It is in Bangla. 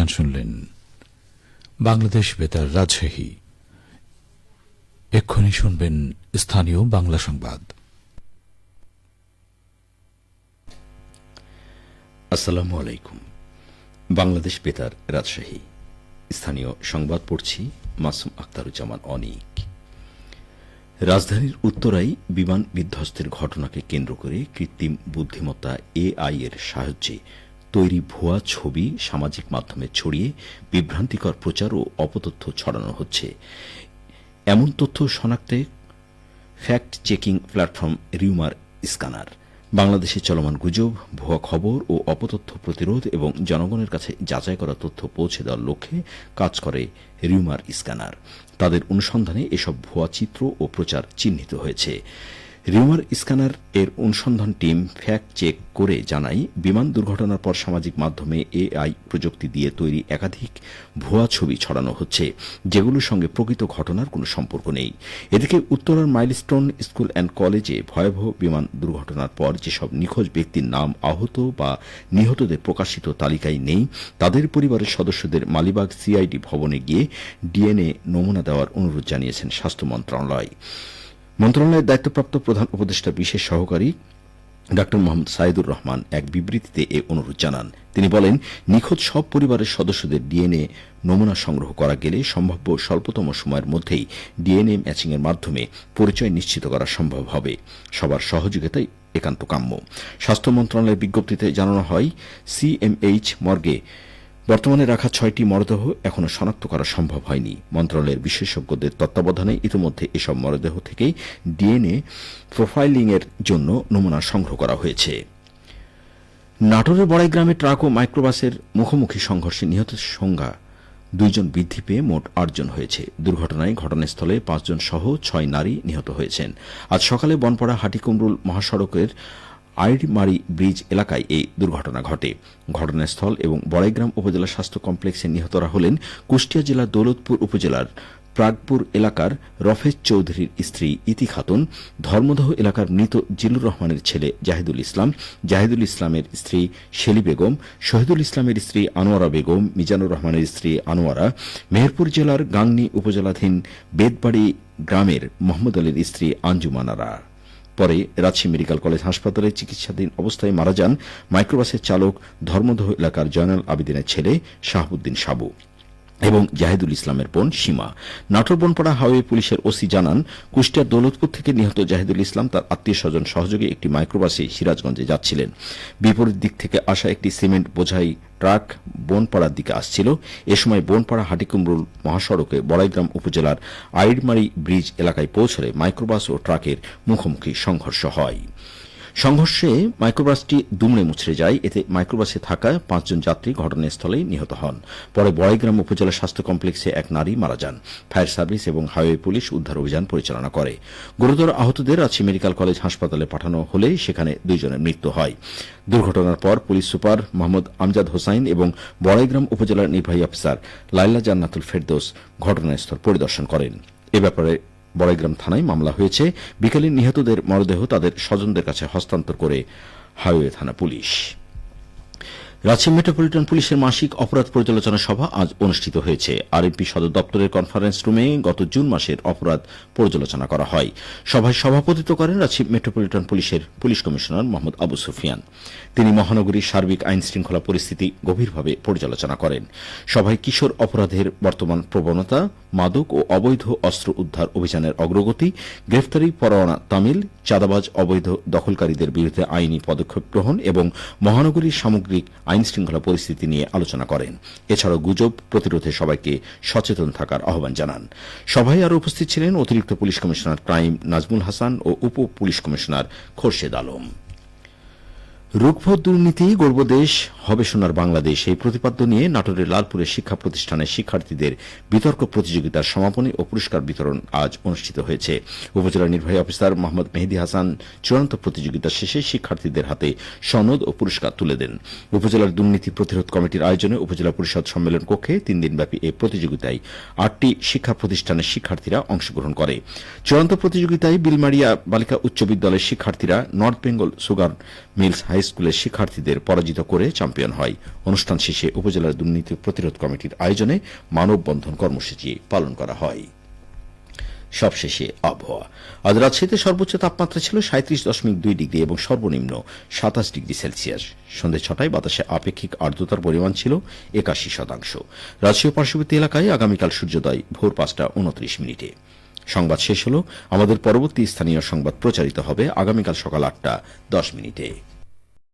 অভিযান শুনলেন। বাংলাদেশ বেতার রাজশাহী। এক্ষুনি শুনবেন স্থানীয় বাংলা সংবাদ। আসসালামু আলাইকুম। বাংলাদেশ বেতার রাজশাহী। স্থানীয় সংবাদ পড়ছি মাসুম আখতারুজ্জামান অনিক। রাজধানীর উত্তরায় বিমান বিধ্বস্তের ঘটনাকে কেন্দ্র করে কৃত্রিম বুদ্ধিমত্তা এআই এর সাহায্যে তৈরি ভুয়া ছবি সামাজিক মাধ্যমে ছড়িয়ে বিভ্রান্তিকর প্রচার ও অপতথ্য ছড়ানো হচ্ছে। এমন তথ্য শনাক্তে fact checking platform rumour scanner বাংলাদেশে চলমান গুজব, ভুয়া খবর ও অপতথ্য প্রতিরোধ এবং জনগণের কাছে যাচাই করা তথ্য পৌঁছে দেওয়ার লক্ষ্যে কাজ করে রিউমার স্ক্যানার। তাদের অনুসন্ধানে এসব ভুয়া চিত্র ও প্রচার চিহ্নিত হয়েছে। রিউমার স্ক্যানার এর অনুসন্ধান টিম ফ্যাক্ট চেক করে জানায়, বিমান দুর্ঘটনার পর সামাজিক মাধ্যমে এআই প্রযুক্তি দিয়ে তৈরি একাধিক ভুয়া ছবি ছড়ানো হচ্ছে, যেগুলোর সঙ্গে প্রকৃত ঘটনার কোনো সম্পর্ক নেই। এদিকে উত্তরার মাইলস্টোন স্কুল অ্যান্ড কলেজে ভয়াবহ বিমান দুর্ঘটনার পর যেসব নিখোঁজ ব্যক্তির নাম আহত বা নিহতদের প্রকাশিত তালিকায় নেই, তাদের পরিবারের সদস্যদের মালিবাগ সিআইডি ভবনে গিয়ে ডিএনএ নমুনা দেওয়ার অনুরোধ জানিয়েছেন স্বাস্থ্য মন্ত্রণালয়। মন্ত্রণালয়ের দায়িত্বপ্রাপ্ত প্রধান উপদেষ্টা বিশেষ সহকারী ডা মোহাম্মদ সাইদুর রহমান এক বিবৃতিতে এ অনুরোধ জানান। তিনি বলেন, নিখোঁজ সব পরিবারের সদস্যদের ডিএনএ নমুনা সংগ্রহ করা গেলে সম্ভাব্য স্বল্পতম সময়ের মধ্যেই ডিএনএ ম্যাচিংয়ের মাধ্যমে পরিচয় নিশ্চিত করা সম্ভব হবে। সবার সহযোগিতাই একান্ত কাম্য। স্বাস্থ্য মন্ত্রণালয়ের বিজ্ঞপ্তিতে জানানো হয়, সিএমএইচ মর্গে বর্তমানে রাখা 6টি মরদেহ এখনও শনাক্ত করা সম্ভব হয়নি। মন্ত্রণালয়ের বিশেষজ্ঞদের তত্ত্বাবধানে ইতিমধ্যে এসব মরদেহ থেকেই ডিএনএ প্রোফাইলিংয়ের জন্য নমুনা সংগ্রহ করা হয়েছে। নাটোরের বড়াই গ্রামে ট্রাক ও মাইক্রোবাসের মুখোমুখি সংঘর্ষে নিহতের সংখ্যা 2 জন বৃদ্ধি পেয়ে মোট 8 জন হয়েছে। দুর্ঘটনায় ঘটনাস্থলে 5 জন সহ 6 নারী নিহত হয়েছেন। আজ সকালে বনপাড়া হাটিকুমরুল মহাসড়কের আইড়মারি ব্রিজ এলাকায় এই দুর্ঘটনা ঘটে। ঘটনাস্থল এবং বড়াইগ্রাম উপজেলা স্বাস্থ্য কমপ্লেক্সে নিহতরা হলেন কুষ্টিয়া জেলার দৌলতপুর উপজেলার প্রাগপুর এলাকার রফেজ চৌধুরীর স্ত্রী ইতি খাতুন, ধর্মদহ এলাকার মৃত জিলুর রহমানের ছেলে জাহিদুল ইসলাম, জাহিদুল ইসলামের স্ত্রী শেলি বেগম, শহীদুল ইসলামের স্ত্রী আনোয়ারা বেগম, মিজানুর রহমানের স্ত্রী আনোয়ারা, মেহেরপুর জেলার গাংনী উপজেলাধীন বেদবাড়ি গ্রামের মোহাম্মদ আলীর স্ত্রী আঞ্জুমানারা। পরে রাজশাহী মেডিকেল কলেজ হাসপাতালে চিকিৎসাধীন অবস্থায় মারা যান মাইক্রোবাসের চালক ধর্মদহ এলাকার জয়নাল আবিদিনের ছেলে শাহাবুদ্দিন সাবু এবং জাহিদুল ইসলামের বোন সীমা। নাটোর বনপাড়া হাইওয়ে পুলিশের ওসি জানান, কুষ্টিয়ার দৌলতপুর থেকে নিহত জাহিদুল ইসলাম তার আত্মীয় স্বজন সহযোগে একটি মাইক্রোবাসে সিরাজগঞ্জে যাচ্ছিলেন। বিপরীত দিক থেকে আসা একটি সিমেন্ট বোঝাই ট্রাক বনপাড়ার দিকে আসছিল। এ সময় বনপাড়া হাটিকুমরুল মহাসড়কে বড়াইগ্রাম উপজেলার আইড়মারি ব্রিজ এলাকায় পৌঁছলে মাইক্রোবাস ও ট্রাকের মুখোমুখি সংঘর্ষ হয়। সংঘর্ষে মাইক্রোবাসটি দুমড়ে মুচড়ে যায়। এতে মাইক্রোবাসে থাকা 5 জন যাত্রী ঘটনাস্থলেই নিহত হন। পরে বড়াইগ্রাম উপজেলা স্বাস্থ্য কমপ্লেক্সে এক নারী মারা যান। ফায়ার সার্ভিস এবং হাইওয়ে পুলিশ উদ্ধার অভিযান পরিচালনা করে। গুরুতর আহতদের রাজশাহী মেডিকেল কলেজ হাসপাতালে পাঠানো হলে সেখানে 2 জনের মৃত্যু হয়। দুর্ঘটনার পর পুলিশ সুপার মোহাম্মদ আমজাদ হোসাইন এবং বড়াইগ্রাম উপজেলার নির্বাহী অফিসার লাইলা জান্নাতুল ফেরদৌস ঘটনাস্থল পরিদর্শন করেন। এ ব্যাপারে বড়াইগ্রাম থানায় মামলা হয়েছে। বিকেলে নিহতদের মরদেহ তাদের স্বজনদের কাছে হস্তান্তর করে হাইওয়ে থানা পুলিশ। রাজশাহী মেট্রোপলিটন পুলিশের মাসিক অপরাধ পর্যালোচনা সভা আজ অনুষ্ঠিত হয়েছে। আরএমপি সদর দপ্তরের কনফারেন্স রুমে গত জুন মাসের অপরাধ পর্যালোচনা করা হয়। সভায় সভাপতিত্ব করেন রাজশাহী মেট্রোপলিটন পুলিশের পুলিশ কমিশনার মোহাম্মদ আবু সুফিয়ান। তিনি মহানগরীর সার্বিক আইন শৃঙ্খলা পরিস্থিতি গভীরভাবে পর্যালোচনা করেন। সভায় কিশোর অপরাধের বর্তমান প্রবণতা, মাদক ও অবৈধ অস্ত্র উদ্ধার অভিযানের অগ্রগতি, গ্রেফতারি পরোয়ানা তামিল, চাঁদাবাজ অবৈধ দখলকারীদের বিরুদ্ধে আইনি পদক্ষেপ গ্রহণ এবং মহানগরীর সামগ্রিক আইন শৃঙ্খলা পরিস্থিতি নিয়ে আলোচনা করেন। এছাড়াও গুজব প্রতিরোধে সবাইকে সচেতন থাকার আহ্বান জানান। সভায় আরও উপস্থিত ছিলেন অতিরিক্ত police commissioner crime Nazmul Hasan ও উপ পুলিশ কমিশনার খোরশেদ আলম। রুখব দুর্নীতি, গড়ব দেশ, হবে সোনার বাংলাদেশ, এই প্রতিপাদ্য নিয়ে নাটোরের লালপুরের শিক্ষা প্রতিষ্ঠানের শিক্ষার্থীদের বিতর্ক প্রতিযোগিতার সমাপনী ও পুরস্কার বিতরণ আজ অনুষ্ঠিত হয়েছে। উপজেলা নির্বাহী অফিসার মোহাম্মদ মেহেদী হাসান চূড়ান্ত প্রতিযোগিতা শেষে শিক্ষার্থীদের হাতে সনদ ও পুরস্কার তুলে দেন। উপজেলার দুর্নীতি প্রতিরোধ কমিটির আয়োজনে উপজেলা পরিষদ সম্মেলন কক্ষে 3 দিনব্যাপী এই প্রতিযোগিতায় 8টি শিক্ষা প্রতিষ্ঠানের শিক্ষার্থীরা অংশগ্রহণ করে। চূড়ান্ত প্রতিযোগিতায় বিলমারিয়া বালিকা উচ্চ বিদ্যালয়ের শিক্ষার্থীরা North Bengal sugar mills high স্কুলের শিক্ষার্থীদের পরাজিত করে চ্যাম্পিয়ন হয়। অনুষ্ঠান শেষে উপজেলার দুর্নীতি প্রতিরোধ কমিটির আয়োজনে মানববন্ধন কর্মসূচি পালন করা হয়। সবশেষে আবহাওয়া। আজ রাজশাহীতে সর্বোচ্চ তাপমাত্রা ছিল 37.2 ডিগ্রি এবং সর্বনিম্ন 27 ডিগ্রি সেলসিয়াস। সন্ধ্যে 6টায় বাতাসে আপেক্ষিক আর্দ্রতার পরিমাণ ছিল 81%। রাজশাহী পার্শ্ববর্তী এলাকায় আগামীকাল সূর্যোদয় ভোর 5:29। সংবাদ শেষ হল। আমাদের পরবর্তী স্থানীয় সংবাদ প্রচারিত হবে আগামীকাল সকাল 8:10।